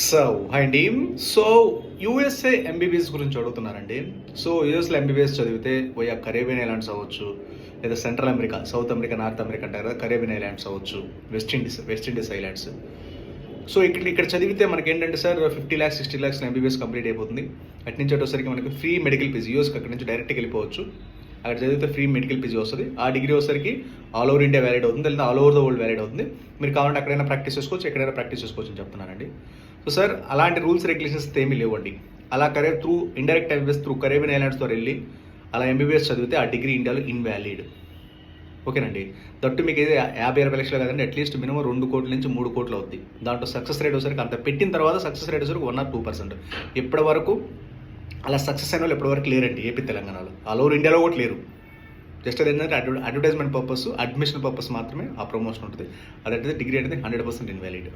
So hi అండి. So USA MBBS గురించి అడుగుతున్నారండి. సో యూఎస్లో ఎంబీబీఎస్ చదివితే పోయా కరేబియన్ ఐలాండ్స్ అవ్వచ్చు, లేదా central America, south America, north America అంటారు కదా, కరేబియన్ ఐలాండ్స్ అవ్వచ్చు, వెస్ట్ ఇండీస్ ఐలాండ్స్. సో ఇక్కడ చదివితే మనకి ఏంటంటే sir 50 lakhs 60 lakhs MBBS complete అయిపోతుంది. అటు నుంచి వచ్చేసరికి మనకి ఫ్రీ మెడికల్ పీజీ, యూఎస్కి అక్కడి నుంచి డైరెక్ట్గా వెళ్ళిపోవచ్చు. అక్కడ చదివితే ఫ్రీ మెడికల్ పీజీ వస్తుంది. ఆ డిగ్రీ వచ్చేసరికి ఆల్ ఓవర్ ఇండియా వ్యాలిడ్ అవుతుంది, లేదా all over the world valid అవుతుంది. మీరు కావాలంటే అక్కడైనా ప్రాక్టీస్ చేసుకోవచ్చు, ఎక్కడైనా ప్రాక్టీస్ చేసుకోవచ్చు అని చెప్తున్నానండి. సో సార్ అలాంటి రూల్స్ రెగ్యులేషన్స్ ఏమీ లేవండి. అలా through indirect MBBS through Caribbean ఐలాండ్స్తో వెళ్ళి అలా ఎంబీబీఎస్ చదివితే ఆ డిగ్రీ ఇండియాలో ఇన్వాలిడ్. ఓకేనండి. దట్టు మీకు ఏదో 50-60 లక్షలు కదండి, అట్లీస్ట్ మినిమం 2 కోట్ల నుంచి 3 కోట్లు అవుద్ది. దాంట్లో సక్సెస్ రేట్ వచ్చేసరికి అంత పెట్టిన తర్వాత సక్సెస్ రేట్ వచ్చేసరికి 1 or 2%. ఇప్పటి వరకు అలా సక్సెస్ అయిన వాళ్ళు ఇప్పటివరకు లేరండి ఏపీ తెలంగాణలో, ఆల్ ఓవర్ ఇండియాలో కూడా లేరు. జస్ట్ అది ఏంటంటే అడ్వర్టైజ్మెంట్ పర్పస్, అడ్మిషన్ పర్పస్ మాత్రమే ఆ ప్రమోషన్ ఉంటుంది. అదైతే డిగ్రీ అనేది 100% ఇన్వాలిడ్.